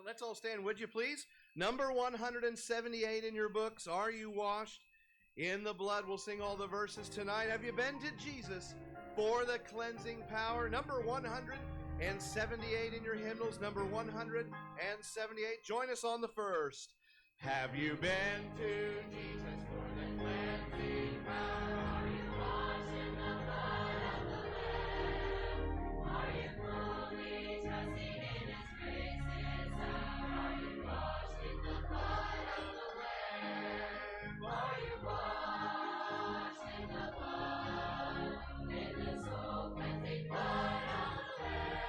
Let's all stand, would you please? Number 178 in your books. Are you washed in the blood? We'll sing all the verses tonight. Have you been to Jesus for the cleansing power? Number 178 in your hymnals. Number 178. Join us on the first. Have you been to Jesus for the cleansing power? Are you washed in the blood of the Lamb? Are you fully trusting in His grace, His power? Are you washed in the blood of the Lamb? Are you washed in the blood, in the soul cleansing blood of the Lamb?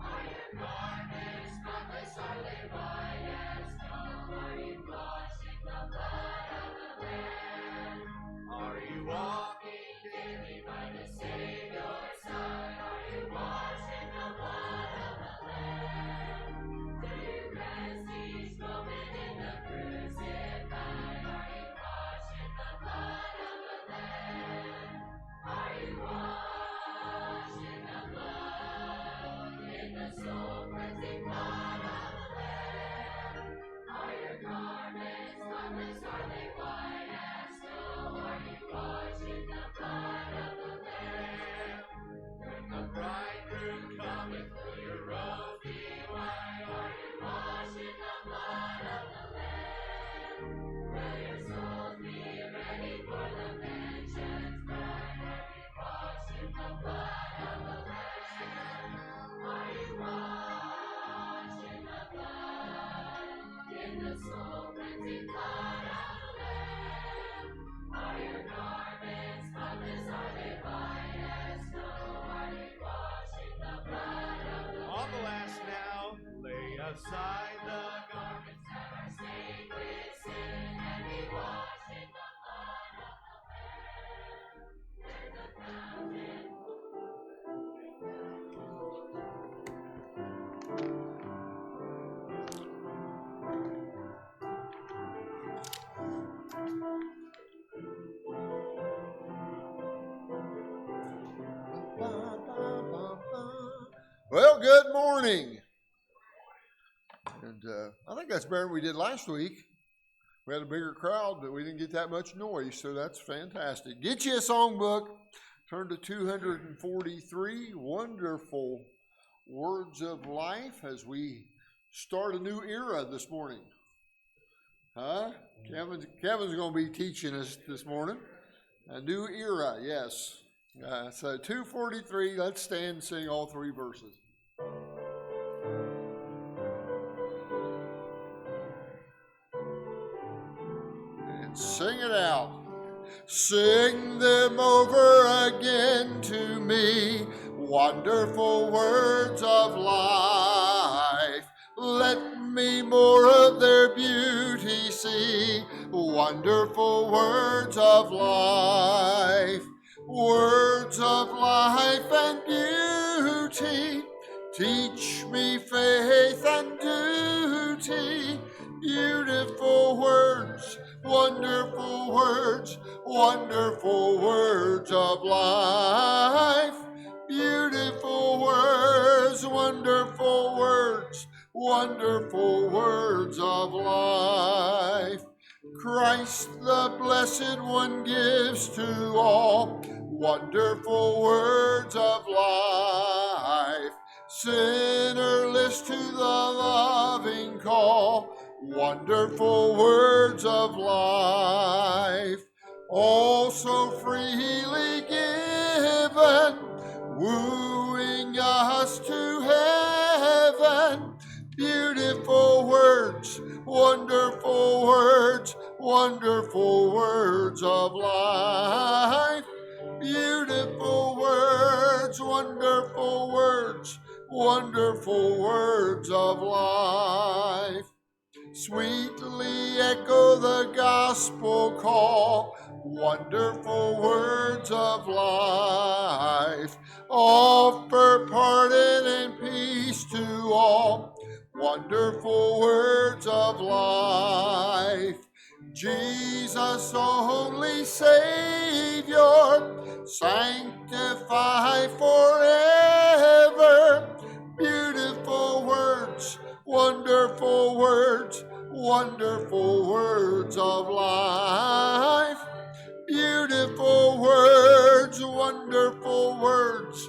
Are your garments spotless? Are they white as snow? Are you washed in the blood of the Lamb? Are you walking daily by the Savior's side? Are you washed in the blood of the Lamb? Do you rest each moment in the crucified? Are you washed in the blood of the Lamb? Are you washed in the blood, in the soul cleansing blood of the Lamb? Are your garments spotless? Are they white as snow? Are you washed in the blood of the Lamb? When the bridegroom cometh, will your robes be white? Are you washed in the blood of the Lamb? Will your souls be ready for the mansion's bride? Are you washed in the blood of the Lamb? Are you washed in the blood, in the soul cleansing blood of the Lamb? Are your garments spotless? Are they white as snow? Are you washed in the blood of the Lamb? On the last now, lay aside the garments that are stained with sin, and be washed in the blood of the Lamb. There's a fountain. Well, good morning. And I think that's better than we did last week. We had a bigger crowd, but we didn't get that much noise, so that's fantastic. Get you a songbook. Turn to 243, Wonderful Words of Life, as we start a new era this morning. Huh? Kevin's going to be teaching us this morning. A new era, yes. So 243, let's stand and sing all three verses. And sing it out. Sing them over again to me, wonderful words of life. Let me more of their beauty see, wonderful words of life. Words of life and beauty, teach me faith and duty. Beautiful words, wonderful words, wonderful words of life. Beautiful words, wonderful words, wonderful words of life. Christ the Blessed One gives to all wonderful words of life. Sinner, list to the loving call, wonderful words of life. All so freely given, wooing us to heaven. Beautiful words, wonderful words, wonderful words of life. Beautiful words, wonderful words, wonderful words of life. Sweetly echo the gospel call, wonderful words of life. Offer pardon and peace to all, wonderful words of life. Jesus, only Savior, sanctify forever. Beautiful words, wonderful words of life. Beautiful words, wonderful words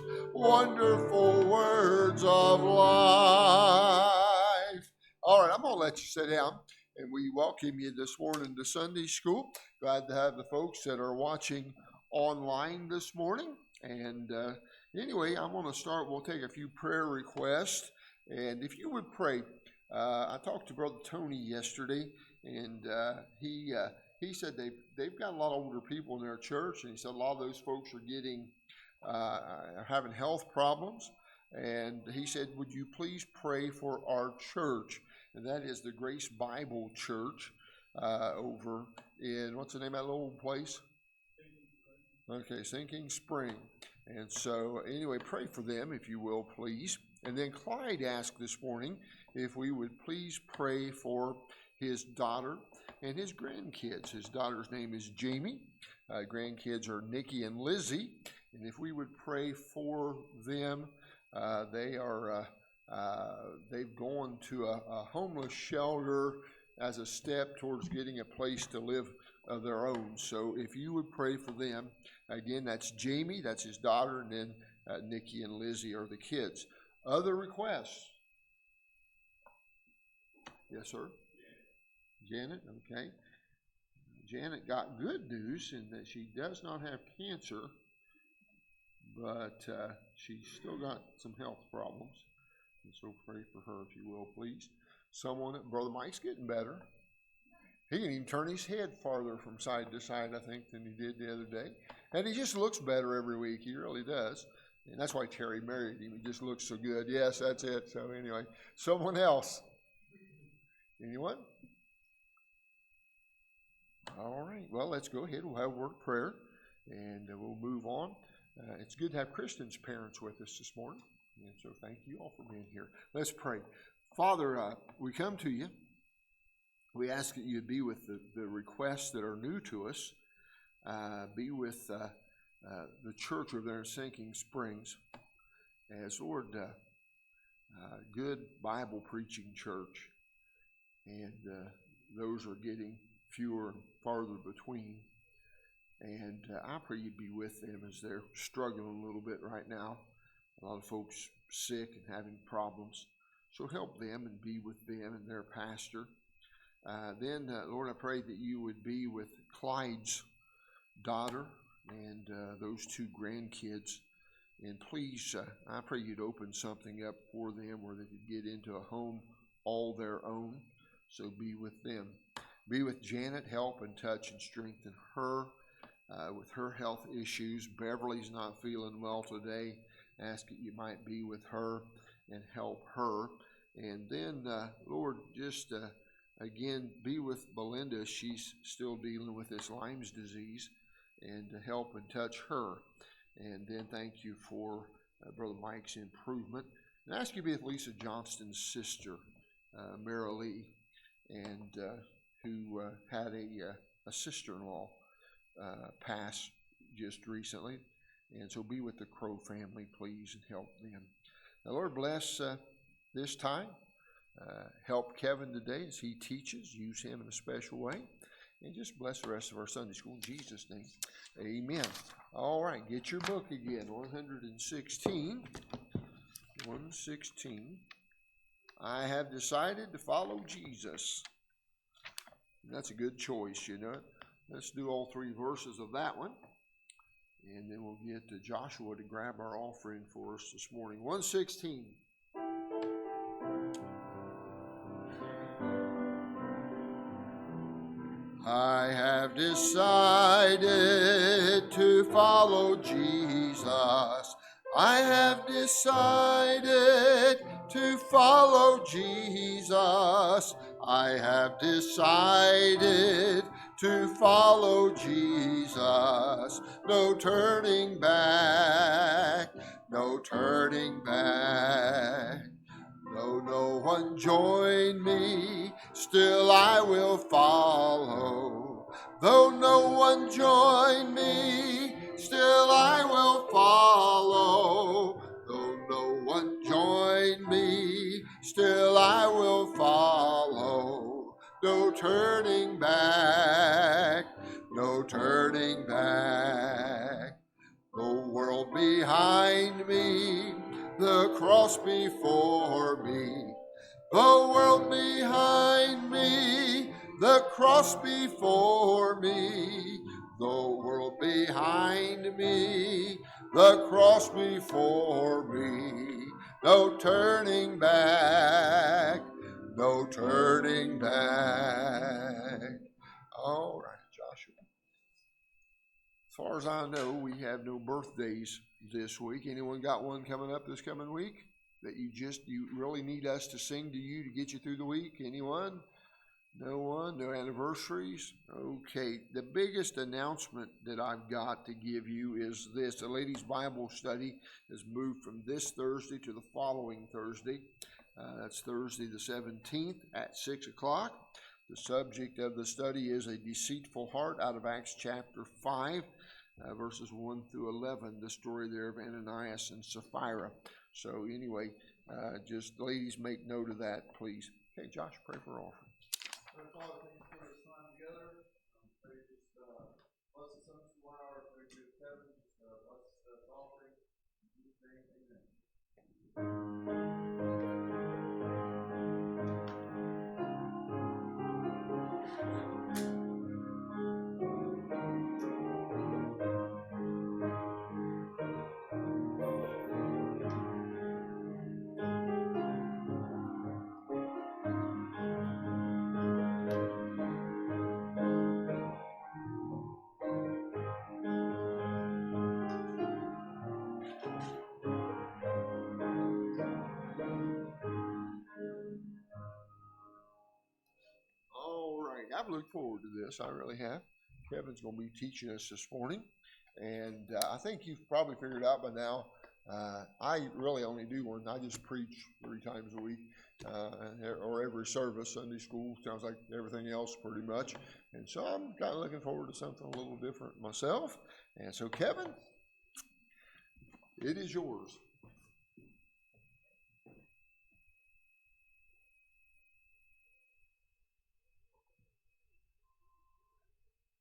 of life. All right, I'm going to let you sit down, and we welcome you this morning to Sunday school. Glad to have the folks that are watching online this morning. And anyway, I'm going to start. We'll take a few prayer requests. And if you would pray, I talked to Brother Tony yesterday, and he said they've got a lot of older people in their church, and he said a lot of those folks are having health problems. And he said, would you please pray for our church? And that is the Grace Bible Church over in, what's the name of that little place? Okay, Sinking Spring. And so anyway, pray for them if you will, please. And then Clyde asked this morning if we would please pray for his daughter and his grandkids. His daughter's name is Jamie. Grandkids are Nikki and Lizzie. And if we would pray for them, they've gone to a homeless shelter as a step towards getting a place to live of their own. So if you would pray for them, again, that's Jamie, that's his daughter, and then Nikki and Lizzie are the kids. Other requests? Yes, sir? Janet, okay. Janet got good news in that she does not have cancer, but she's still got some health problems. And so pray for her if you will, please. Brother Mike's getting better. He can even turn his head farther from side to side, I think, than he did the other day. And he just looks better every week. He really does. And that's why Terry married him. He just looks so good. Yes, that's it. So anyway, someone else. Anyone? All right. Well, let's go ahead. We'll have a word of prayer, and we'll move on. It's good to have Kristen's parents with us this morning. And so thank you all for being here. Let's pray. Father, we come to you. We ask that you be with the requests that are new to us. Be with the church over there in Sinking Springs. As Lord, good Bible preaching church. And those are getting fewer and farther between. And I pray you'd be with them as they're struggling a little bit right now. A lot of folks sick and having problems. So help them and be with them and their pastor. Then, Lord, I pray that you would be with Clyde's daughter and those two grandkids. And please, I pray you'd open something up for them where they could get into a home all their own. So be with them. Be with Janet, help and touch and strengthen her with her health issues. Beverly's not feeling well today. Ask that you might be with her and help her. And then, Lord, just again, be with Belinda. She's still dealing with this Lyme's disease, and to help and touch her. And then thank you for Brother Mike's improvement. And I ask you to be with Lisa Johnston's sister, Mara Lee, and who had a sister-in-law pass just recently. And so be with the Crow family, please, and help them. Now, Lord, bless this time. Help Kevin today as he teaches. Use him in a special way. And just bless the rest of our Sunday school in Jesus' name. Amen. All right, get your book again. 116. 116. I have decided to follow Jesus. And that's a good choice, you know. Let's do all three verses of that one. And then we'll get to Joshua to grab our offering for us this morning. 116. I have decided to follow Jesus. I have decided to follow Jesus. I have decided to follow Jesus. No turning back, no turning back. Though no one join me, still I will follow. Though no one join me, still I will follow. Though no one join me, still I will follow. No turning back, no turning back. The world behind me, the cross before me. The world behind me, the cross before me. The world behind me, the cross before me. No turning back, no turning back. All right, Joshua. As far as I know, we have no birthdays this week. Anyone got one coming up this coming week that you really need us to sing to you to get you through the week? Anyone? No one? No anniversaries? Okay. The biggest announcement that I've got to give you is this. The ladies' Bible study has moved from this Thursday to the following Thursday. That's Thursday the 17th at 6 o'clock. The subject of the study is a deceitful heart out of Acts chapter 5, verses 1 through 11, the story there of Ananias and Sapphira. So anyway, just ladies, make note of that, please. Okay, Josh, pray for offering. Father, thank you for this time together. Pray just bless the Sunday school hour. Pray for Kevin. Just bless the offering. In Jesus' name, amen. All right, I've looked forward to this. I really have. Kevin's going to be teaching us this morning, and I think you've probably figured out by now. I really only do one. I just preach 3 times a week, or every service. Sunday school sounds like everything else, pretty much. And so I'm kind of looking forward to something a little different myself. And so, Kevin, it is yours.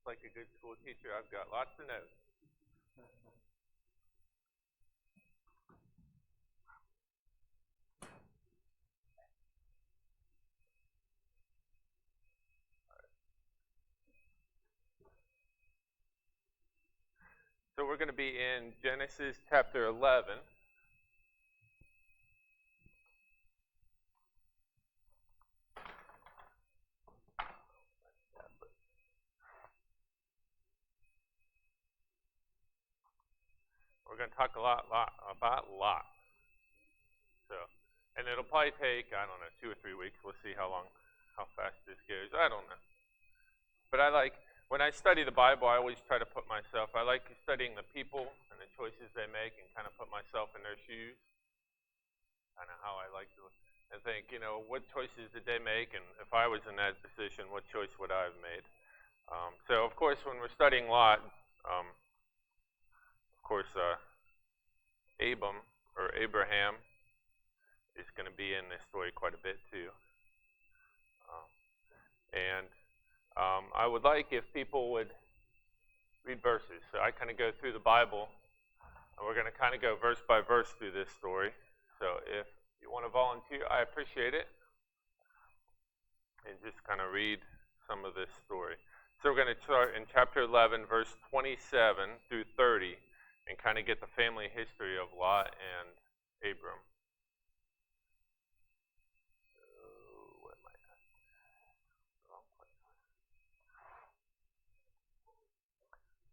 Like a good school teacher, I've got lots of notes. So we're going to be in Genesis chapter 11. We're going to talk a lot about Lot. So, and it'll probably take, I don't know, 2 or 3 weeks. We'll see how fast this goes. I don't know. But when I study the Bible, I always try to put myself, I like studying the people and the choices they make and kind of put myself in their shoes. Kind of how I like to think, what choices did they make? And if I was in that position, what choice would I have made? So, of course, when we're studying Lot, Abraham is going to be in this story quite a bit too. I would like if people would read verses. So I kind of go through the Bible, and we're going to kind of go verse by verse through this story. So if you want to volunteer, I appreciate it. And just kind of read some of this story. So we're going to start in chapter 11, verse 27 through 30, and kind of get the family history of Lot and Abram. Where am I at? Wrong place.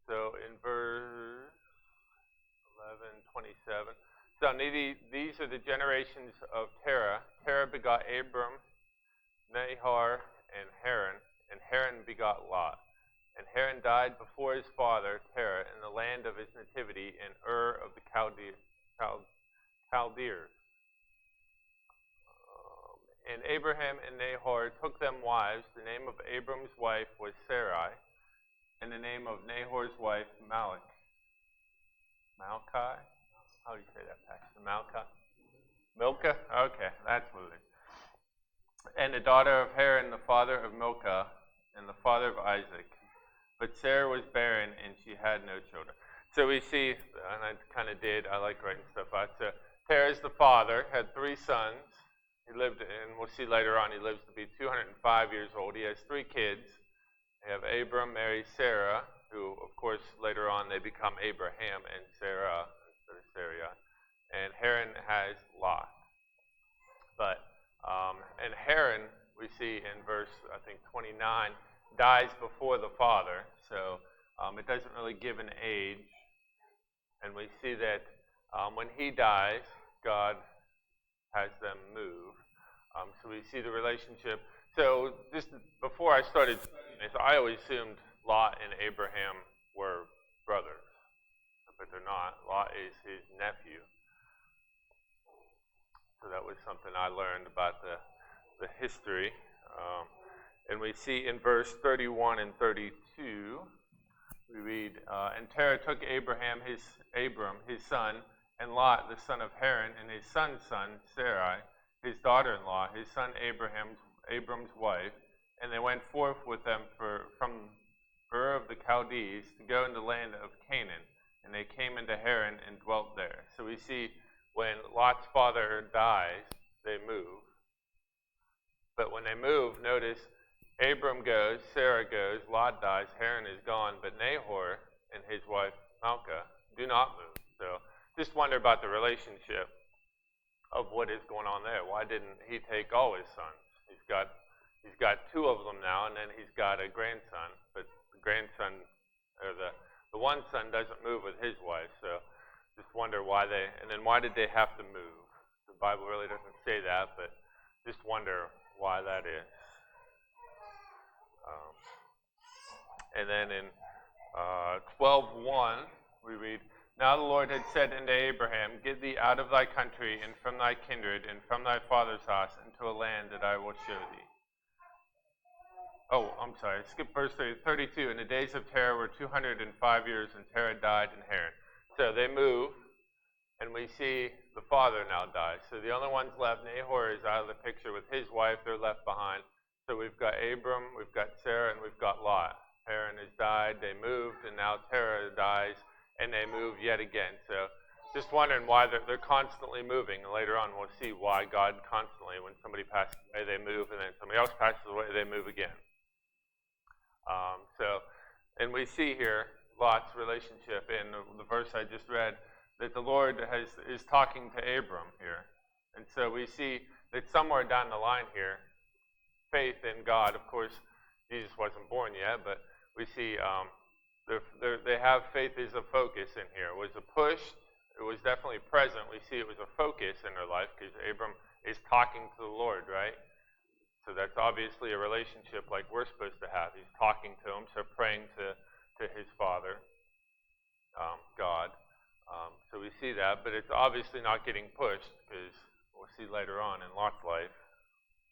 So in verse 11:27, so these are the generations of Terah. Terah begot Abram, Nahor, and Haran begot Lot. And Haran died before his father Terah in the land of his nativity in Ur of the Chaldeans. And Abraham and Nahor took them wives. The name of Abram's wife was Sarai, and the name of Nahor's wife Malchi. How do you say that, Pastor? Milcah? Okay, that's what it is. and the daughter of Haran, the father of Milcah, and the father of Isaac. But Sarah was barren, and she had no children. So we see, and I kind of did, I like writing stuff out. So Terah is the father, had 3 sons. He lived, and we'll see later on, he lives to be 205 years old. He has 3 kids. They have Abram, Mary, Sarah, who, of course, later on they become Abraham and Sarah instead of Sarai. And Haran has Lot. And Haran, we see in verse, I think, 29, dies before the father. So it doesn't really give an age. And we see that when he dies, God has them move. So we see the relationship. So just before I started studying this, I always assumed Lot and Abraham were brothers. But they're not. Lot is his nephew. So that was something I learned about the history. And we see in verse 31 and 32, we read, and Terah took Abram, his son, and Lot, the son of Haran, and his son's son, Sarai, his daughter-in-law, his son Abram's wife, and they went forth with them from Ur of the Chaldees to go into the land of Canaan. And they came into Haran and dwelt there. So we see when Lot's father dies, they move. But when they move, notice Abram goes, Sarah goes, Lot dies, Haran is gone, but Nahor and his wife Milcah do not move. So just wonder about the relationship of what is going on there. Why didn't he take all his sons? He's got 2 of them now, and then he's got a grandson, but the grandson, or the one son doesn't move with his wife. So just wonder why did they have to move? The Bible really doesn't say that, but just wonder why that is. And then in 12:1, we read, Now the Lord had said unto Abraham, Get thee out of thy country, and from thy kindred, and from thy father's house, into a land that I will show thee. Oh, I'm sorry. Skip verse 32. In the days of Terah were 205 years, and Terah died in Haran. So they move, and we see the father now dies. So the only ones left, Nahor is out of the picture with his wife. They're left behind. So we've got Abram, we've got Sarah, and we've got Lot. Haran has died. They moved, and now Terah dies, and they move yet again. So just wondering why they're constantly moving. And later on, we'll see why God constantly, when somebody passes away, they move, and then somebody else passes away, they move again. And we see here Lot's relationship in the verse I just read, that the Lord is talking to Abram here. And so we see that somewhere down the line here, faith in God, of course, Jesus wasn't born yet, but we see they have faith as a focus in here. It was a push. It was definitely present. We see it was a focus in their life because Abram is talking to the Lord, right? So that's obviously a relationship like we're supposed to have. He's talking to him, so praying to his father, God. So we see that, but it's obviously not getting pushed because we'll see later on in Lot's life,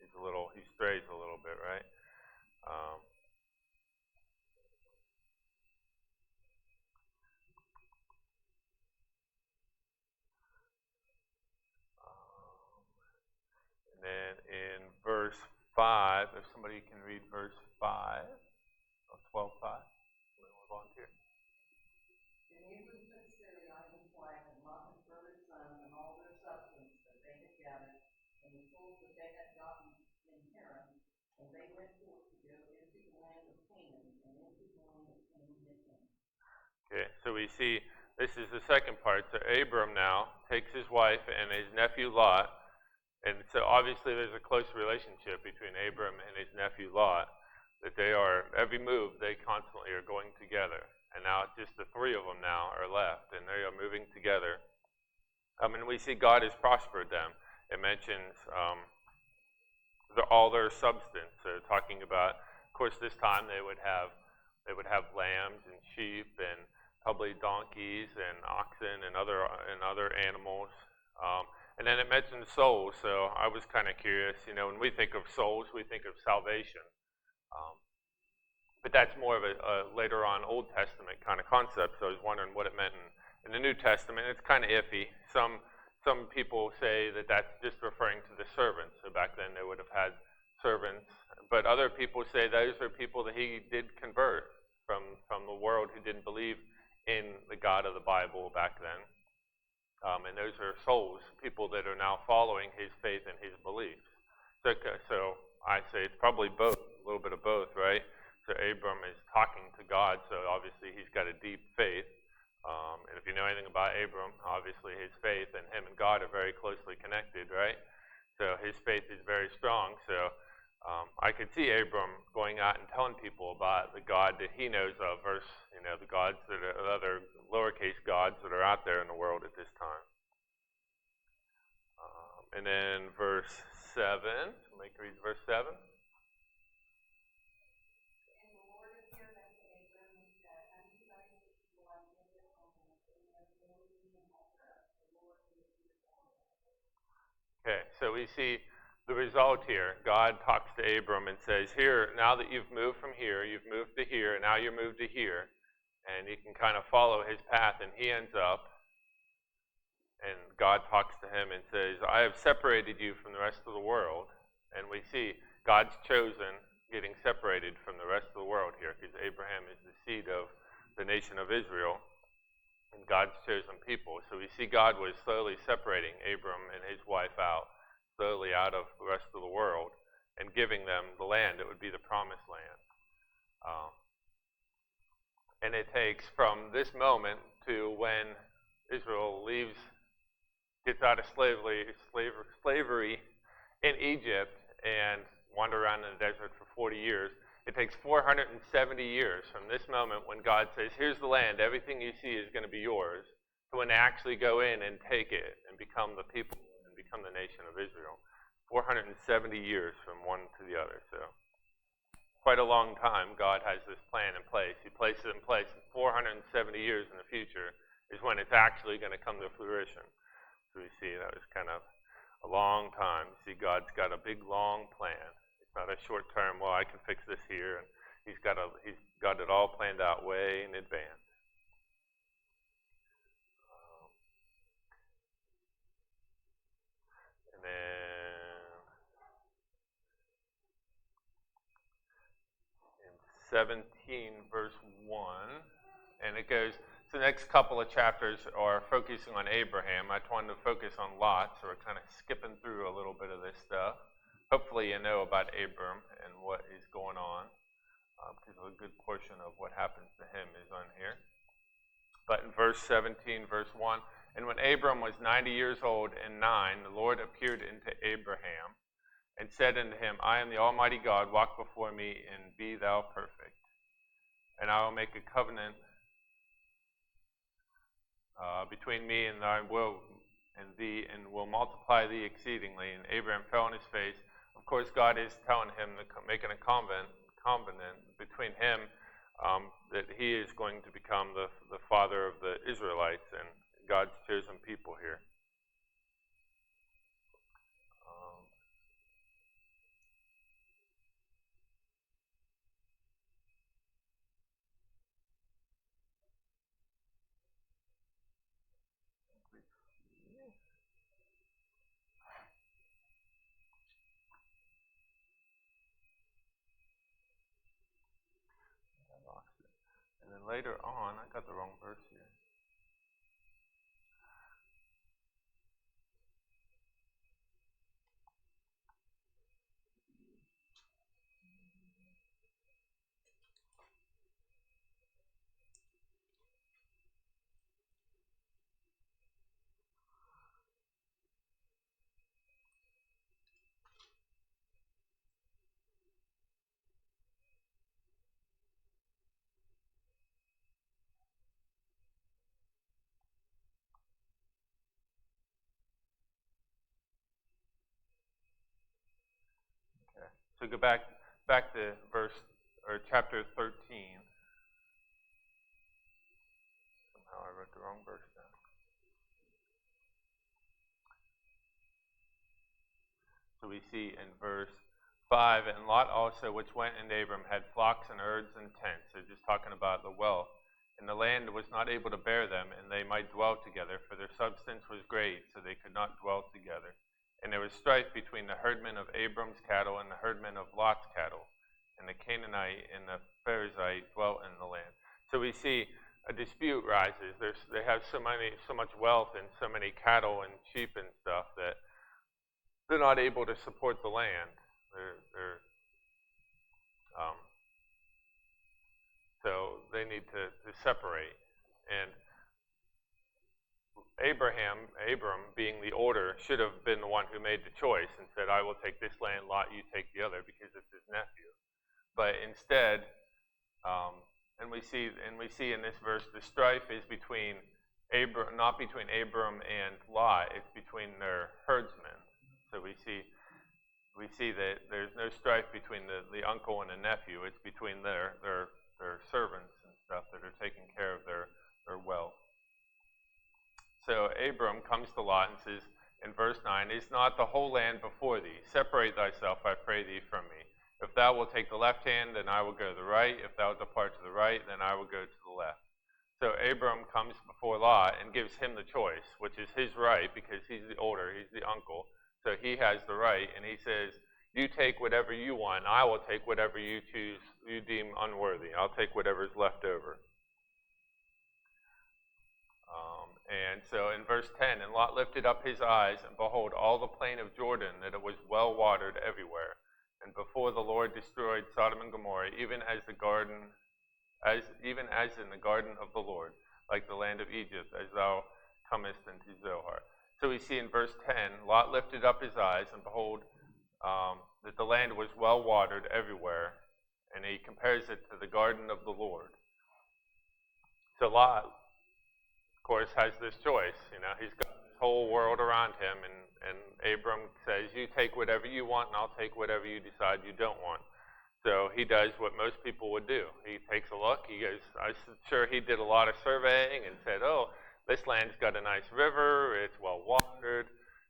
he strays a little bit, right? And then in verse 5, if somebody can read verse 5 of 12:5, we will volunteer. And Abram took Sarai his wife, and Lot his brother's son, and all their substance that they had gathered, and the souls that they had gotten in Haran, and they went forth to go into the land of Canaan, and into the land of Canaan with them. Okay, so we see this is the second part. So Abram now takes his wife and his nephew Lot. And so obviously there's a close relationship between Abram and his nephew Lot, that they are, every move, they constantly are going together. And now it's just the 3 of them now are left, and they are moving together. And we see God has prospered them. It mentions all their substance. So talking about, of course, this time they would have lambs and sheep and probably donkeys and oxen and other animals. And then it mentions souls, so I was kind of curious. When we think of souls, we think of salvation. But that's more of a later on Old Testament kind of concept, so I was wondering what it meant in the New Testament. It's kind of iffy. Some people say that that's just referring to the servants. So back then they would have had other people say those are people that he did convert from the world who didn't believe in the God of the Bible back then. And those are souls, people that are now following his faith and his beliefs. So I say it's probably both, a little bit of both, right? So Abram is talking to God, so obviously he's got a deep faith. And if you know anything about Abram, obviously his faith and him and God are very closely connected, right? So his faith is very strong. So I could see Abram going out and telling people about the God that he knows of versus, the gods that are other lowercase gods that are out there in the world at this time. And then verse 7, somebody can read verse 7. Okay, so we see the result here. God talks to Abram and says, here, now that you've moved from here, you've moved to here, and now you're moved to here, and you can kind of follow his path, and he ends up, and God talks to him and says, I have separated you from the rest of the world. And we see God's chosen getting separated from the rest of the world here, because Abraham is the seed of the nation of Israel, and God's chosen people. So we see God was slowly separating Abram and his wife out, slowly out of the rest of the world, and giving them the land that would be the promised land. And it takes from this moment to when Israel gets out of slavery in Egypt and wander around in the desert for 40 years. It takes 470 years from this moment when God says, here's the land, everything you see is going to be yours, to when they actually go in and take it and become the people and become the nation of Israel. 470 years from one to the other. So quite a long time God has this plan in place. He places it in place, and 470 years in the future is when it's actually going to come to fruition. So we see that was kind of a long time. See, God's got a big, long plan. It's not a short term, well, I can fix this here. And he's got it all planned out way in advance. And then in 17, verse 1, and it goes, so the next couple of chapters are focusing on Abraham. I wanted to focus on Lot, so we're kind of skipping through a little bit of this stuff. Hopefully you know about Abram and what is going on, because a good portion of what happens to him is on here. But in verse 17, verse 1, and when Abram was 90 years old and 9, the Lord appeared unto Abraham and said unto him, I am the Almighty God, walk before me and be thou perfect. And I will make a covenant between me and thee, and will multiply thee exceedingly. And Abraham fell on his face. Of course, God is telling him, making a covenant between him, that he is going to become the father of the Israelites and God's chosen people here. And then later on, I got the wrong verse here. So go back to chapter 13. Somehow I wrote the wrong verse down. So we see in verse 5, and Lot also, which went into Abram, had flocks and herds and tents. So just talking about the wealth. And the land was not able to bear them, and they might dwell together, for their substance was great, so they could not dwell together. And there was strife between the herdmen of Abram's cattle and the herdmen of Lot's cattle. and the Canaanite and the Perizzite dwelt in the land. So we see a dispute rises. They have so much wealth and so many cattle and sheep and stuff that they're not able to support the land. So they need to separate. And Abram, being the older, should have been the one who made the choice and said, I will take this land, Lot, you take the other, because it's his nephew. But instead, and we see in this verse, the strife is between not between Abram and Lot, it's between their herdsmen. So we see that there's no strife between the uncle and the nephew, it's between their servants and stuff that are taking care of their wealth. So Abram comes to Lot and says in verse 9, Is not the whole land before thee? Separate thyself, I pray thee, from me. If thou wilt take the left hand, then I will go to the right. If thou wilt depart to the right, then I will go to the left. So Abram comes before Lot and gives him the choice, which is his right because he's the older, he's the uncle. So he has the right, and he says, you take whatever you want. I will take whatever you choose, you deem unworthy. I'll take whatever's left over. And so in verse 10, And Lot lifted up his eyes, and behold, all the plain of Jordan, that it was well watered everywhere. And before the Lord destroyed Sodom and Gomorrah, even as in the garden of the Lord, like the land of Egypt, as thou comest into Zoar. So we see in verse 10, Lot lifted up his eyes, and behold, that the land was well watered everywhere, and he compares it to the garden of the Lord. So Lot, of course, has this choice. He's got this whole world around him, and Abram says, you take whatever you want, and I'll take whatever you decide you don't want. So he does what most people would do. He takes a look. He goes, I'm sure he did a lot of surveying and said, oh, this land's got a nice river, it's well watered.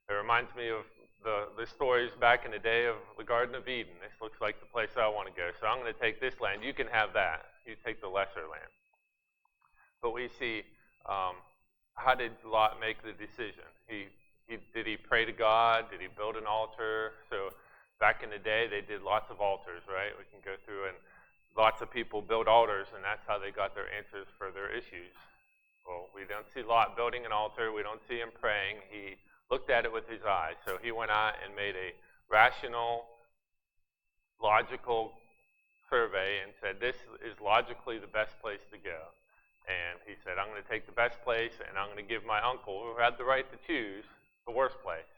It reminds me of the stories back in the day of the Garden of Eden. This looks like the place I want to go. So I'm going to take this land. You can have that. You take the lesser land. But we see, how did Lot make the decision? Did he pray to God? Did he build an altar? So back in the day, they did lots of altars, right? We can go through, and lots of people build altars, and that's how they got their answers for their issues. Well, we don't see Lot building an altar. We don't see him praying. He looked at it with his eyes. So he went out and made a rational, logical survey and said, this is logically the best place to go. And he said, I'm going to take the best place, and I'm going to give my uncle, who had the right to choose, the worst place.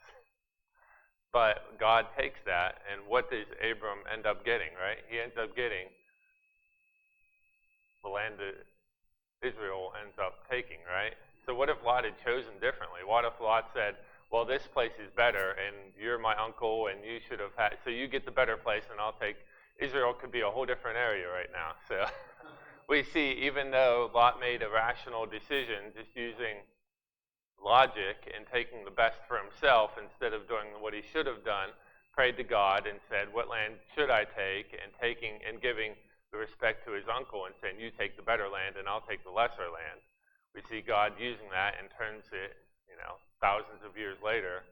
But God takes that, and what does Abram end up getting, right? He ends up getting the land that Israel ends up taking, right? So what if Lot had chosen differently? What if Lot said, well, this place is better, and you're my uncle, and you should have had, so you get the better place, and I'll take, Israel could be a whole different area right now. So we see, even though Lot made a rational decision, just using logic and taking the best for himself instead of doing what he should have done, prayed to God and said, what land should I take? And taking and giving the respect to his uncle and saying, you take the better land and I'll take the lesser land. We see God using that and turns it, thousands of years later,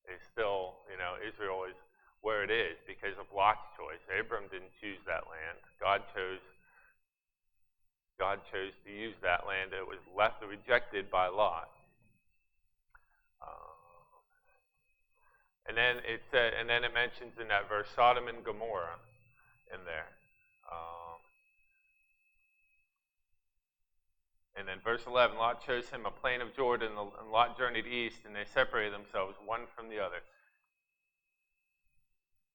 is still, Israel is where it is because of Lot's choice. Abram didn't choose that land. God chose to use that land that was left rejected by Lot. And then it mentions in that verse Sodom and Gomorrah in there. And then verse 11, Lot chose him a plain of Jordan, and Lot journeyed east, and they separated themselves one from the other.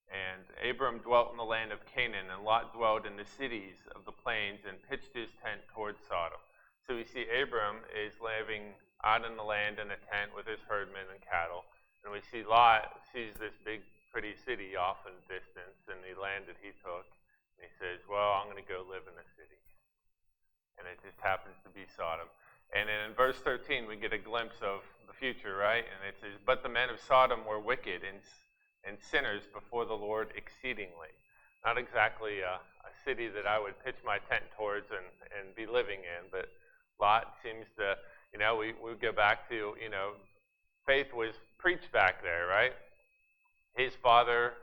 And Abram dwelt in the land of Canaan, and Lot dwelled in the cities of the plains and pitched his tent towards Sodom. So we see Abram is living out in the land in a tent with his herdmen and cattle. And we see Lot sees this big, pretty city off in the distance in the land that he took. And he says, well, I'm going to go live in the city. And it just happens to be Sodom. And then in verse 13, we get a glimpse of the future, right? And it says, but the men of Sodom were wicked and sinners before the Lord exceedingly. Not exactly a city that I would pitch my tent towards and be living in, but Lot seems to, we go back to, faith was preached back there, right? His father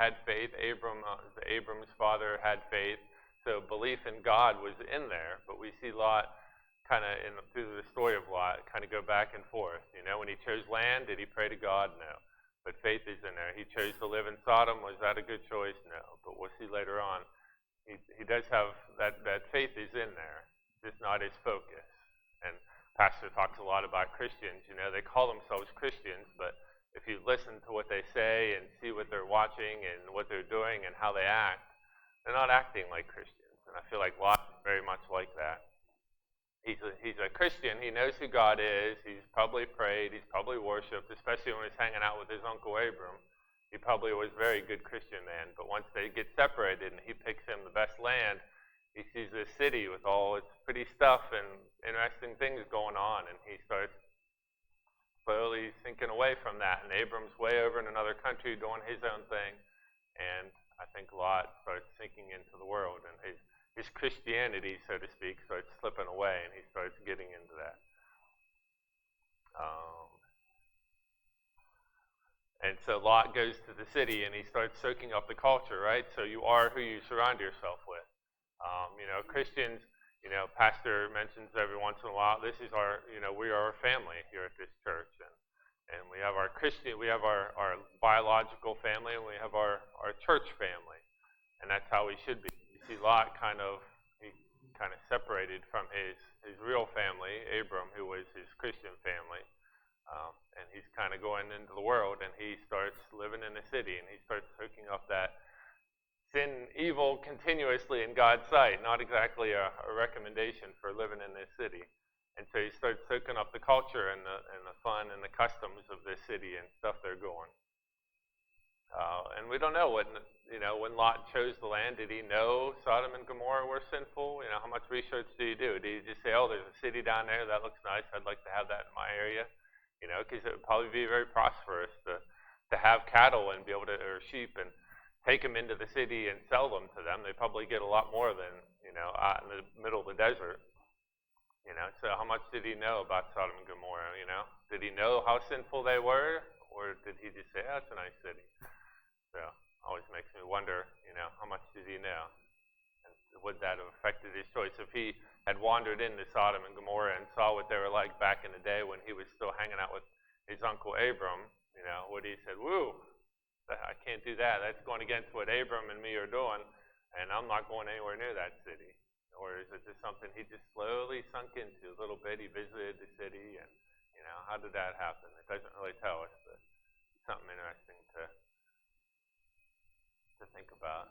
had faith. Abram's father had faith. So belief in God was in there, but we see Lot kind of through the story of Lot kind of go back and forth. You know, when he chose land, did he pray to God? No. But faith is in there. He chose to live in Sodom. Was that a good choice? No. But we'll see later on. He does have that faith is in there, just not his focus. And Pastor talks a lot about Christians. You know, they call themselves Christians, but if you listen to what they say and see what they're watching and what they're doing and how they act, they're not acting like Christians. And I feel like Lot is very much like that. He's a Christian. He knows who God is. He's probably prayed. He's probably worshipped, especially when he's hanging out with his uncle Abram. He probably was a very good Christian man. But once they get separated and he picks him the best land, he sees this city with all its pretty stuff and interesting things going on, and he starts slowly sinking away from that. And Abram's way over in another country doing his own thing. And I think Lot starts sinking into the world, and his Christianity, so to speak, starts slipping away, and he starts getting into that. And so Lot goes to the city, and he starts soaking up the culture, right? So you are who you surround yourself with. You know, Christians, you know, Pastor mentions every once in a while, this is our, you know, we are a family here at this church. And we have our our biological family, and we have our church family. And that's how we should be. You see Lot he kind of separated from his real family, Abram, who was his Christian family. And he's kind of going into the world, and he starts living in the city, and he starts soaking up that sin, evil continuously in God's sight. Not exactly a recommendation for living in this city. And so he starts soaking up the culture and the fun and the customs of this city and stuff they're going. And we don't know when Lot chose the land, did he know Sodom and Gomorrah were sinful? You know, how much research do you do? Do you just say, oh, there's a city down there, that looks nice, I'd like to have that in my area? You know, because it would probably be very prosperous to have cattle and be able to, or sheep, and take them into the city and sell them to them. They probably get a lot more than, you know, out in the middle of the desert. You know, so how much did he know about Sodom and Gomorrah, you know? Did he know how sinful they were? Or did he just say, oh, it's a nice city? So, always makes me wonder, you know, how much did he know? And would that have affected his choice? If he had wandered into Sodom and Gomorrah and saw what they were like back in the day when he was still hanging out with his uncle Abram, you know, would he said, woo, I can't do that. That's going against what Abram and me are doing, and I'm not going anywhere near that city. Or is it just something he just slowly sunk into a little bit? He visited the city, and, you know, how did that happen? It doesn't really tell us, but it's something interesting to think about.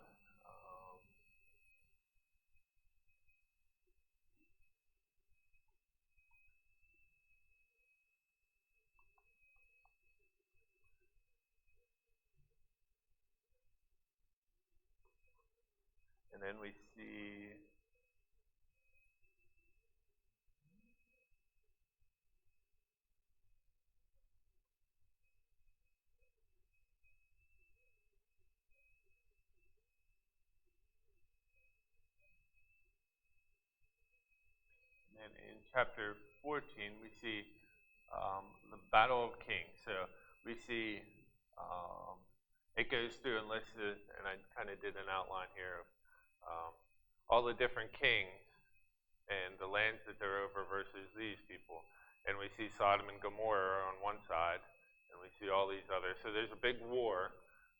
And then we see and in chapter 14 we see the Battle of Kings. So we see it goes through and lists it, and I kind of did an outline here of all the different kings and the lands that they're over versus these people. And we see Sodom and Gomorrah on one side, and we see all these others. So there's a big war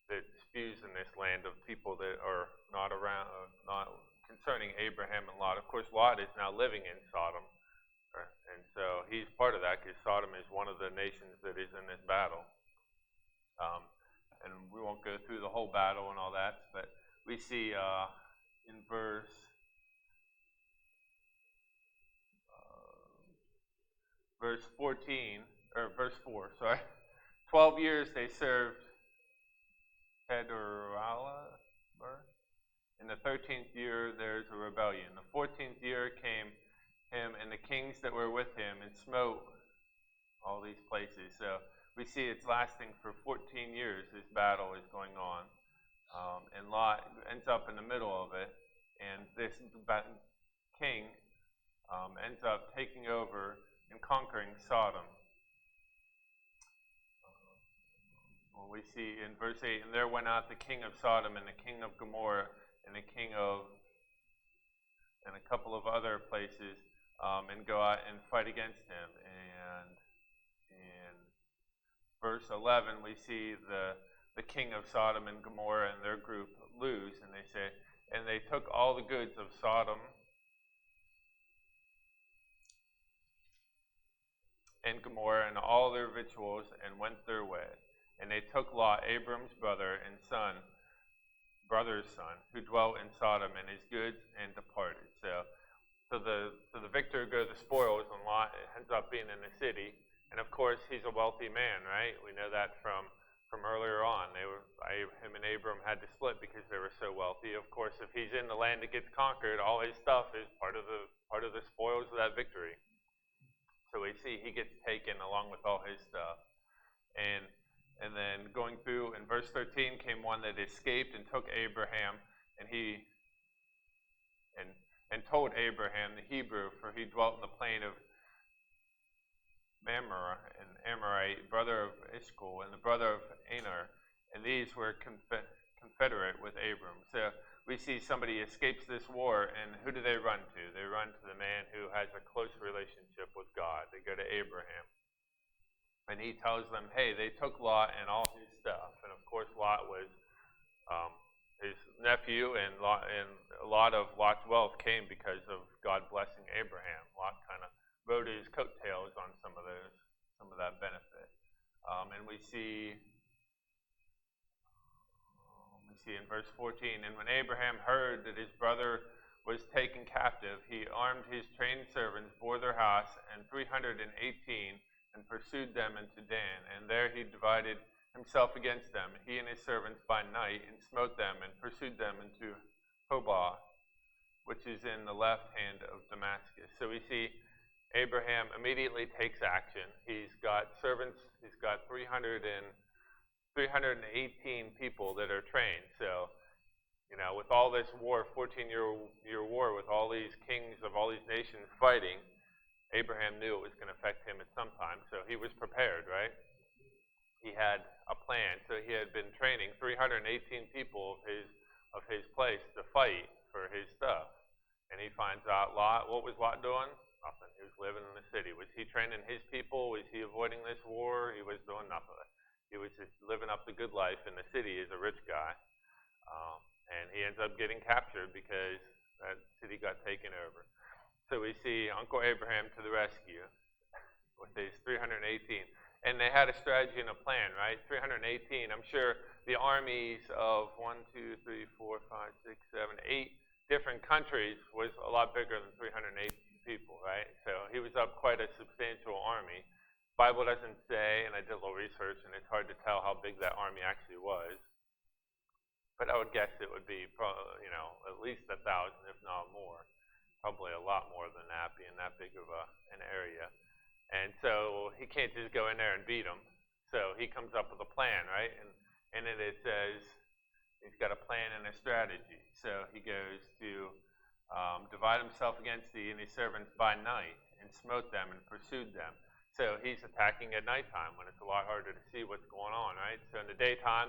that spews in this land of people that are not around, not concerning Abraham and Lot. Of course, Lot is now living in Sodom, and so he's part of that because Sodom is one of the nations that is in this battle. And we won't go through the whole battle and all that, but we see in verse 14, or verse 4, sorry. 12 years they served Kedorlaomer. In the 13th year there's a rebellion. The 14th year came him and the kings that were with him and smote all these places. So we see it's lasting for 14 years, this battle is going on. And Lot ends up in the middle of it, and this king ends up taking over and conquering Sodom. When we see in verse 8, and there went out the king of Sodom and the king of Gomorrah and the king of, and a couple of other places, and go out and fight against him. And in verse 11, we see the king of Sodom and Gomorrah and their group lose, and they say, and they took all the goods of Sodom and Gomorrah and all their victuals and went their way. And they took Lot, Abram's brother and brother's son, who dwelt in Sodom, and his goods, and departed. So the victor go the spoils, and Lot ends up being in the city. And of course, he's a wealthy man, right? We know that from earlier on. Him and Abram had to split because they were so wealthy. Of course, if he's in the land that gets conquered, all his stuff is part of the spoils of that victory. So we see he gets taken along with all his stuff. And then going through in verse 13 came one that escaped and took Abraham, and told Abraham the Hebrew, for he dwelt in the plain of Mamre, an Amorite, brother of Eshcol, and the brother of Aner, and these were confederate with Abram. So we see somebody escapes this war, and who do they run to? They run to the man who has a close relationship with God. They go to Abraham. And he tells them, hey, they took Lot and all his stuff. And of course, Lot was his nephew, and a lot of Lot's wealth came because of God blessing Abraham. Lot kind of rode his coattails on some of that benefit. And we see in verse 14, and when Abraham heard that his brother was taken captive, he armed his trained servants, bore their house, and 318, and pursued them into Dan. And there he divided himself against them, he and his servants, by night, and smote them, and pursued them into Hobah, which is in the left hand of Damascus. So we see Abraham immediately takes action. He's got servants, he's got 318 people that are trained. So, with all this war, 14-year war, with all these kings of all these nations fighting, Abraham knew it was going to affect him at some time, so he was prepared, right? He had a plan. So he had been training 318 people of his place to fight for his stuff. And he finds out Lot. What was Lot doing? Nothing. He was living in the city. Was he training his people? Was he avoiding this war? He was doing nothing. He was just living up the good life in the city as a rich guy. And he ends up getting captured because that city got taken over. So we see Uncle Abraham to the rescue with these 318. And they had a strategy and a plan, right? 318. I'm sure the armies of 8 different countries was a lot bigger than 318 people, right? So he was up quite a substantial army. Bible doesn't say, and I did a little research, and it's hard to tell how big that army actually was. But I would guess it would be, at least 1,000, if not more. Probably a lot more than that, being that big of an area. And so he can't just go in there and beat them. So he comes up with a plan, right? And then it says he's got a plan and a strategy. So he goes to divide himself against thee and his servants by night, and smote them and pursued them. So he's attacking at nighttime when it's a lot harder to see what's going on, right? So in the daytime,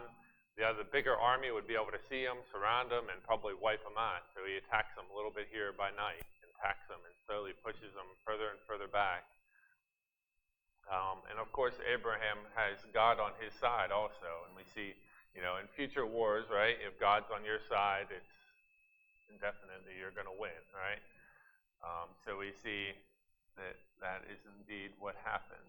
the bigger army would be able to see him, surround him, and probably wipe him out. So he attacks them a little bit here by night, and attacks them, and slowly pushes them further and further back. And of course, Abraham has God on his side also. And we see, in future wars, right, if God's on your side, it's definitely you're going to win, right? So we see that is indeed what happened.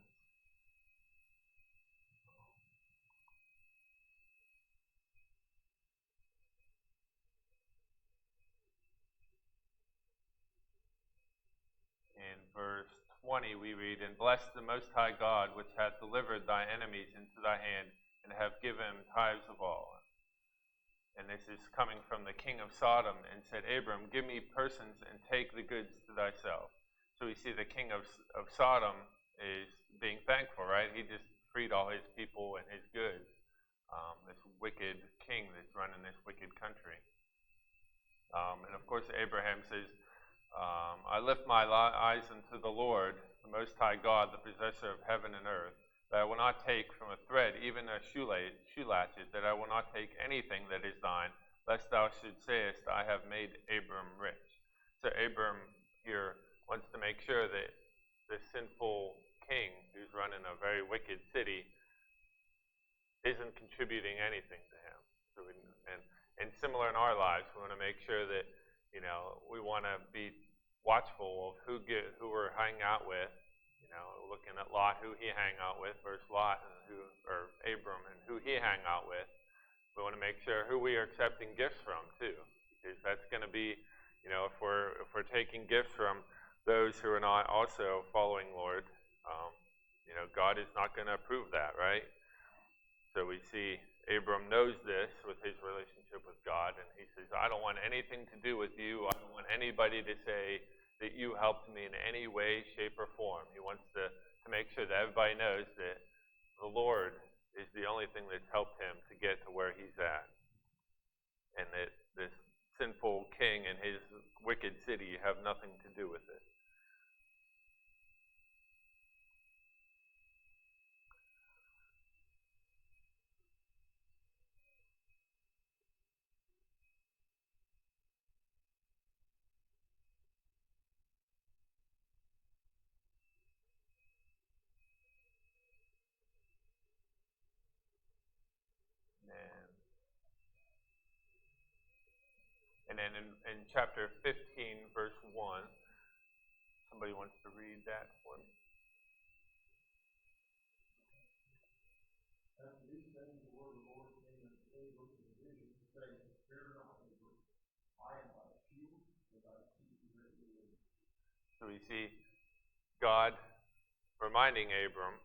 In verse 20 we read, and bless the Most High God, which hath delivered thy enemies into thy hand, and have given tithes of all. And this is coming from the king of Sodom, and said, Abram, give me persons, and take the goods to thyself. So we see the king of Sodom is being thankful, right? He just freed all his people and his goods. This wicked king that's running this wicked country. And of course, Abraham says, I lift my eyes unto the Lord, the Most High God, the possessor of heaven and earth. that I will not take from a thread, even a shoe latchet, that I will not take anything that is thine, lest thou should sayest, I have made Abram rich. So Abram here wants to make sure that the sinful king who's running a very wicked city isn't contributing anything to him. So and similar in our lives, we want to make sure that, we want to be watchful of who we're hanging out with. Looking at Lot, who he hang out with, versus Lot or Abram and who he hang out with. We want to make sure who we are accepting gifts from too, because that's going to be, if we're taking gifts from those who are not also following Lord, God is not going to approve that, right? So we see Abram knows this with his relationship with God, and he says, I don't want anything to do with you. I don't want anybody to say that you helped me in any way, shape, or form. He wants to make sure that everybody knows that the Lord is the only thing that's helped him to get to where he's at. And that this sinful king and his wicked city have nothing to do with it. And then in chapter 15, verse 1, somebody wants to read that for me. After these things, the word of the Lord came unto Abram in a vision, saying, Fear not, Abram, I am thy shield, and thy seed that you live. So we see God reminding Abram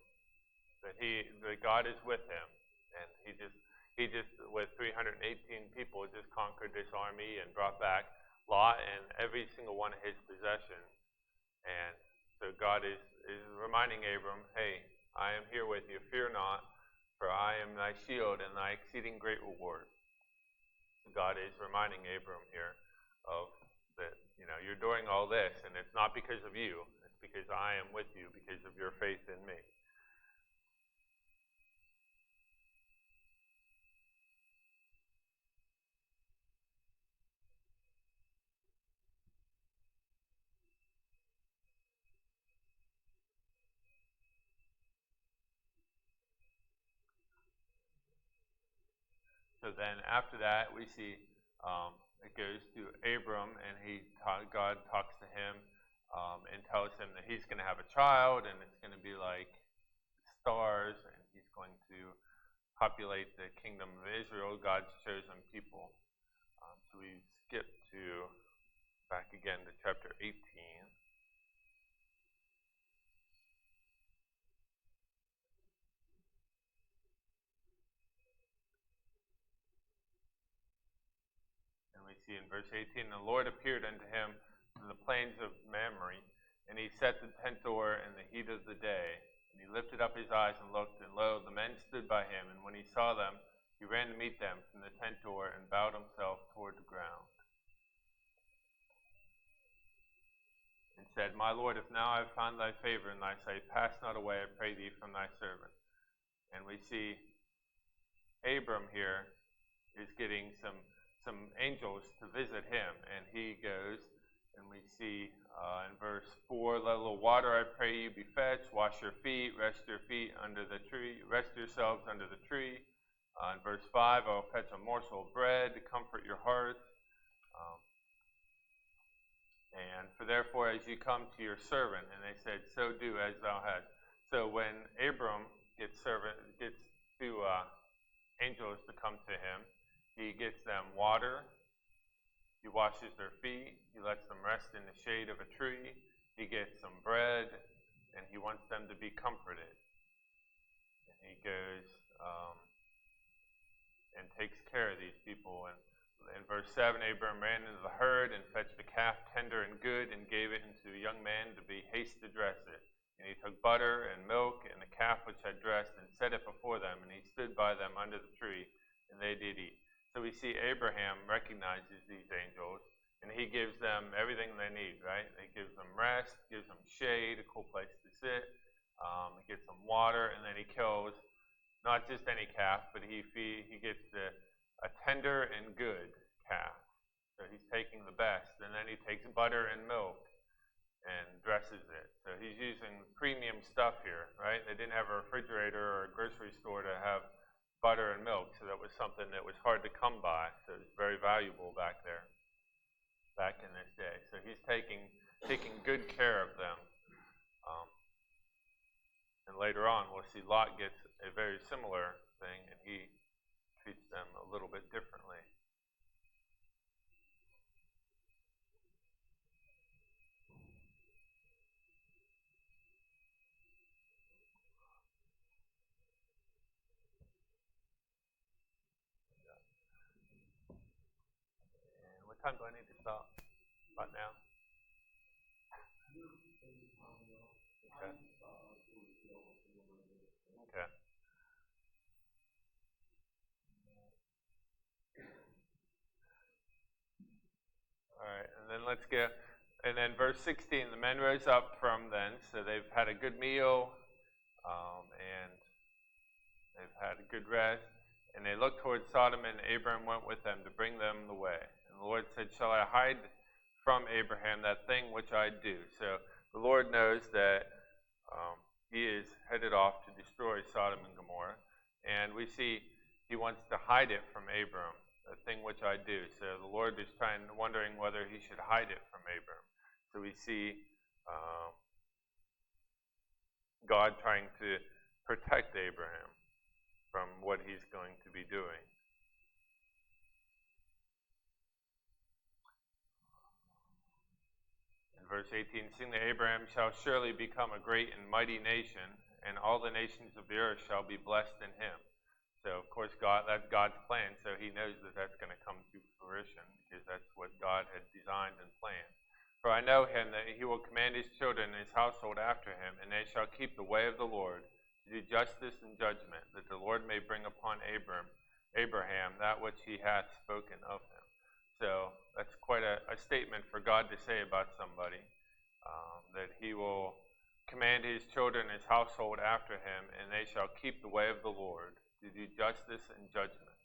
that God is with him, and he just with 318 people just conquered this army and brought back Lot and every single one of his possessions. And so God is reminding Abram, hey, I am here with you, fear not, for I am thy shield and thy exceeding great reward. So God is reminding Abram here of that, you're doing all this, and it's not because of you, it's because I am with you because of your faith in me. So then after that, we see it goes to Abram, and God talks to him and tells him that he's going to have a child, and it's going to be like stars, and he's going to populate the kingdom of Israel, God's chosen people. So we skip back again to chapter 18. And we see in verse 18, the Lord appeared unto him in the plains of Mamre, and he set the tent door in the heat of the day. And he lifted up his eyes and looked, and lo, the men stood by him. And when he saw them, he ran to meet them from the tent door and bowed himself toward the ground. And said, My Lord, if now I have found thy favor in thy sight, pass not away, I pray thee, from thy servant. And we see Abram here is getting some angels to visit him, and he goes, and we see in verse 4, let a little water, I pray you, be fetched, wash your feet, rest your feet under the tree, rest yourselves under the tree. In verse 5, I will fetch a morsel of bread to comfort your hearts. And for therefore, as you come to your servant, and they said, so do as thou hast. So when Abram gets two angels to come to him, he gets them water, he washes their feet, he lets them rest in the shade of a tree, he gets some bread, and he wants them to be comforted. And he goes and takes care of these people. And in verse 7, Abram ran into the herd and fetched a calf tender and good and gave it unto a young man to be hasty to dress it. And he took butter and milk and the calf which had dressed and set it before them, and he stood by them under the tree, and they did eat. So we see Abraham recognizes these angels, and he gives them everything they need, right? He gives them rest, gives them shade, a cool place to sit. He gets some water, and then he kills not just any calf, but he gets a tender and good calf. So he's taking the best, and then he takes butter and milk and dresses it. So he's using premium stuff here, right? They didn't have a refrigerator or a grocery store to have butter and milk, so that was something that was hard to come by. So it's very valuable back there, back in this day. So he's taking good care of them. And later on, we'll see Lot gets a very similar thing, and he treats them a little bit differently. And what time do I need to stop? About now? Okay. Okay. All right, and then let's get, and then verse 16, the men rose up from thence, so they've had a good meal, and they've had a good rest, and they looked towards Sodom, and Abraham went with them to bring them the way. And the Lord said, shall I hide from Abraham that thing which I do? So the Lord knows that he is headed off to destroy Sodom and Gomorrah, and we see he wants to hide it from Abram, the thing which I do. So the Lord is wondering whether he should hide it from Abram. So we see God trying to protect Abraham from what he's going to be doing. Verse 18, seeing that Abraham shall surely become a great and mighty nation, and all the nations of the earth shall be blessed in him. So, of course, that's God's plan, so he knows that that's going to come to fruition, because that's what God had designed and planned. For I know him, that he will command his children and his household after him, and they shall keep the way of the Lord, to do justice and judgment, that the Lord may bring upon Abraham that which he hath spoken of him. So that's quite a statement for God to say about somebody, that he will command his children and his household after him, and they shall keep the way of the Lord to do justice and judgment.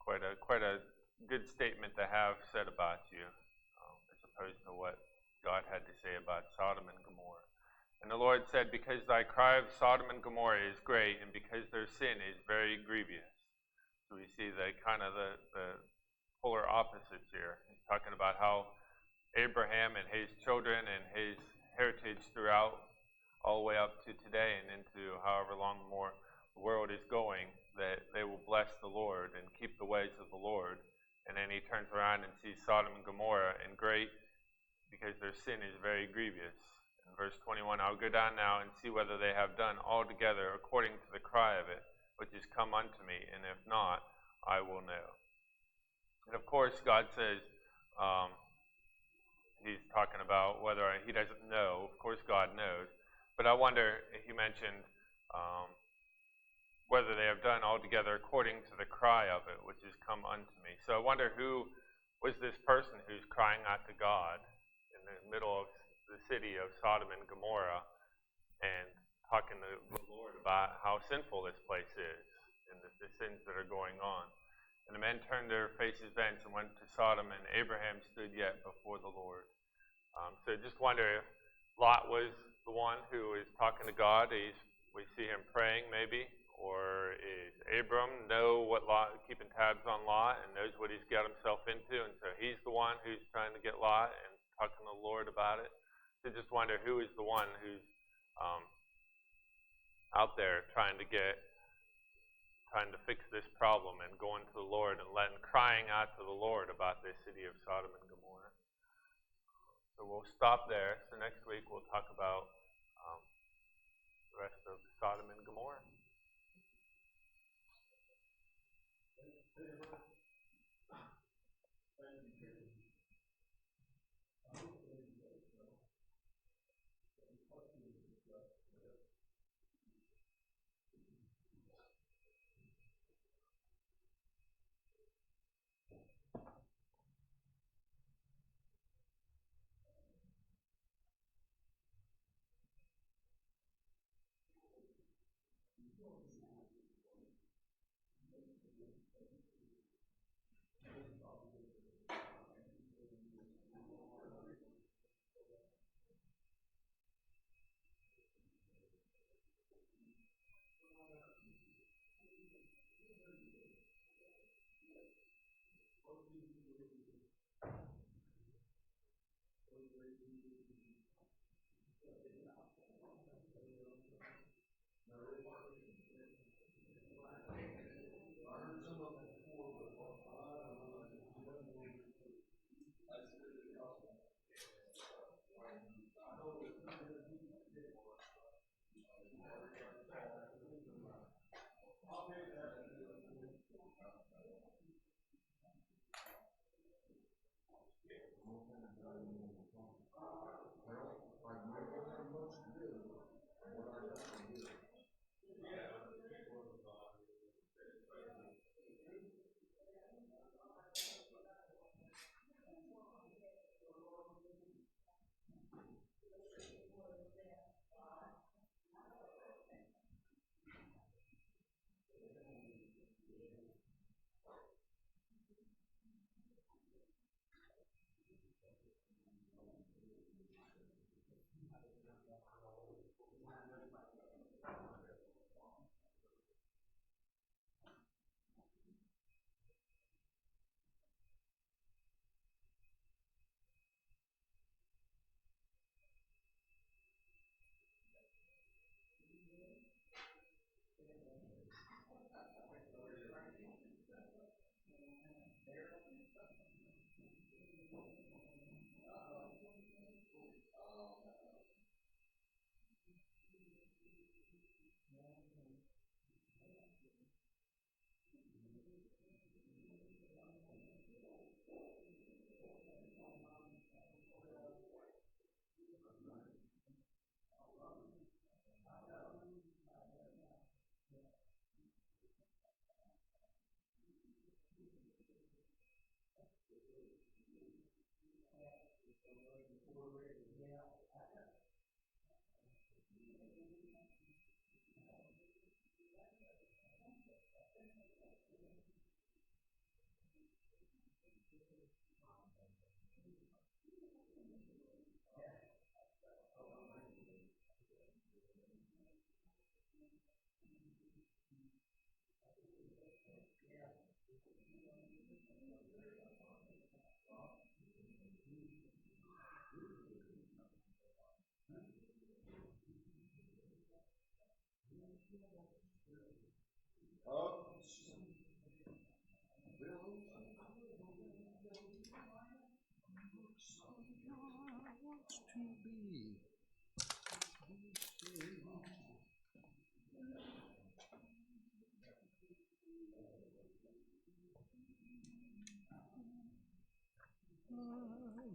Quite a good statement to have said about you, as opposed to what God had to say about Sodom and Gomorrah. And the Lord said, because thy cry of Sodom and Gomorrah is great, and because their sin is very grievous. So we see the polar opposites here. He's talking about how Abraham and his children and his heritage throughout, all the way up to today and into however long more the world is going, that they will bless the Lord and keep the ways of the Lord. And then he turns around and sees Sodom and Gomorrah and great, because their sin is very grievous. In verse 21, I'll go down now and see whether they have done altogether according to the cry of it, which is come unto me, and if not, I will know. And of course, God says, he's talking about whether he doesn't know. Of course, God knows. But I wonder, he mentioned whether they have done altogether according to the cry of it, which is come unto me. So I wonder who was this person who's crying out to God in the middle of the city of Sodom and Gomorrah and talking to the Lord about how sinful this place is and the sins that are going on. And the men turned their faces thence and went to Sodom, and Abraham stood yet before the Lord. So just wonder if Lot was the one who is talking to God. We see him praying maybe. Or is Abram know what Lot, keeping tabs on Lot and knows what he's got himself into, and so he's the one who's trying to get Lot and talking to the Lord about it. So just wonder who is the one who's out there trying to fix this problem and going to the Lord and crying out to the Lord about this city of Sodom and Gomorrah. So we'll stop there. So next week we'll talk about the rest of Sodom and Gomorrah.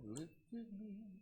Lifted me.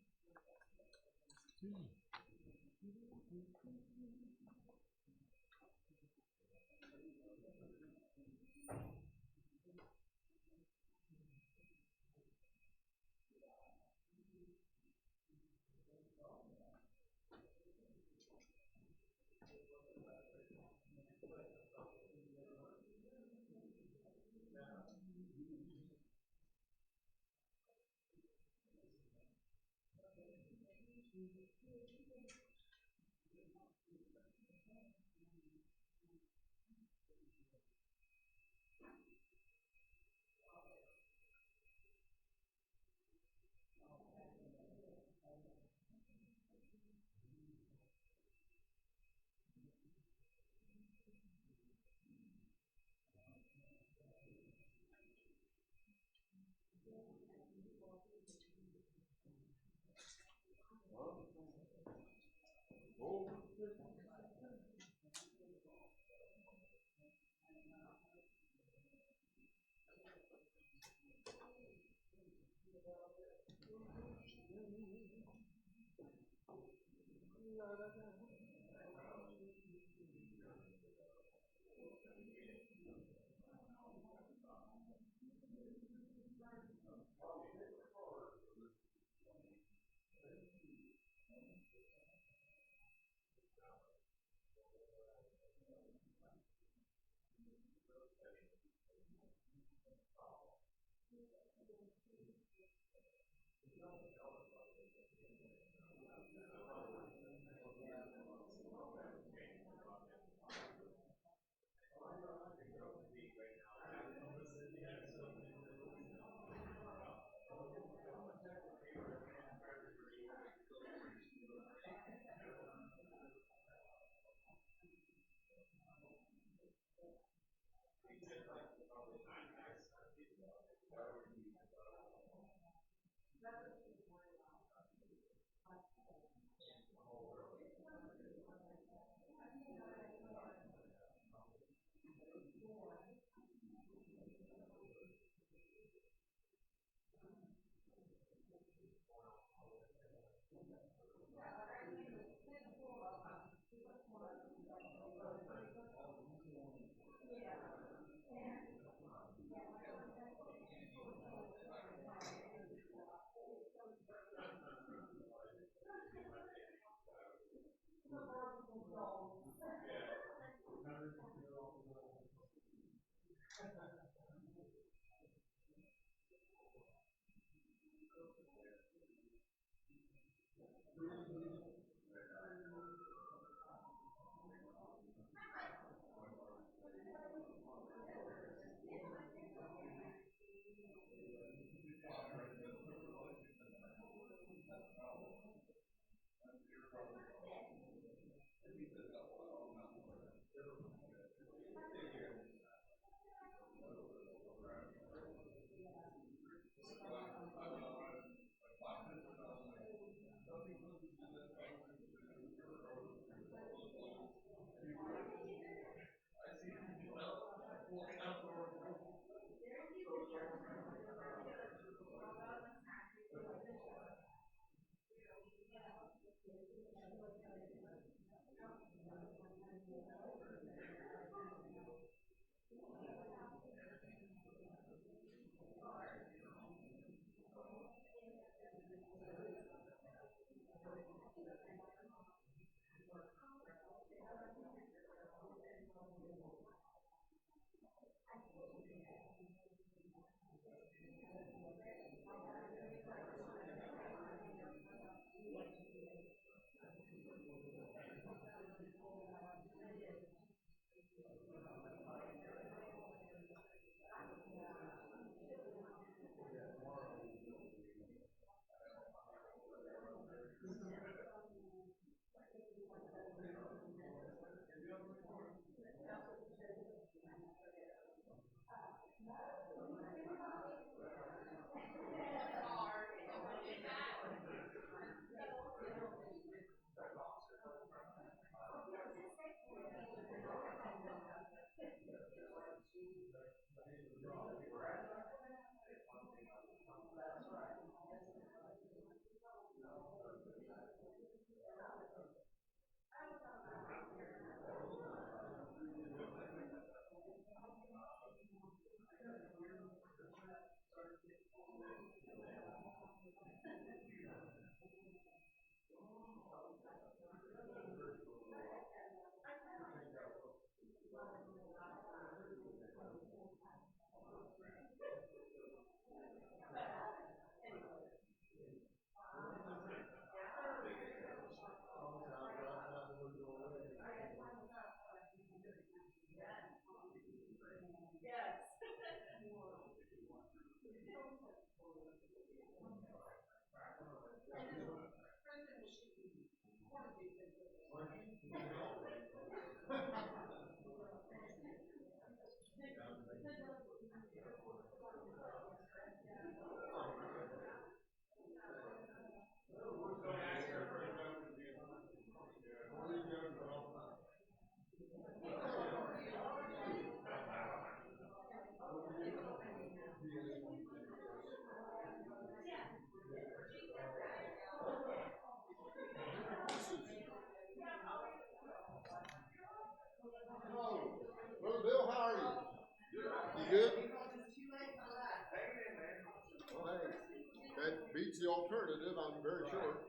It's the alternative, I'm very sure.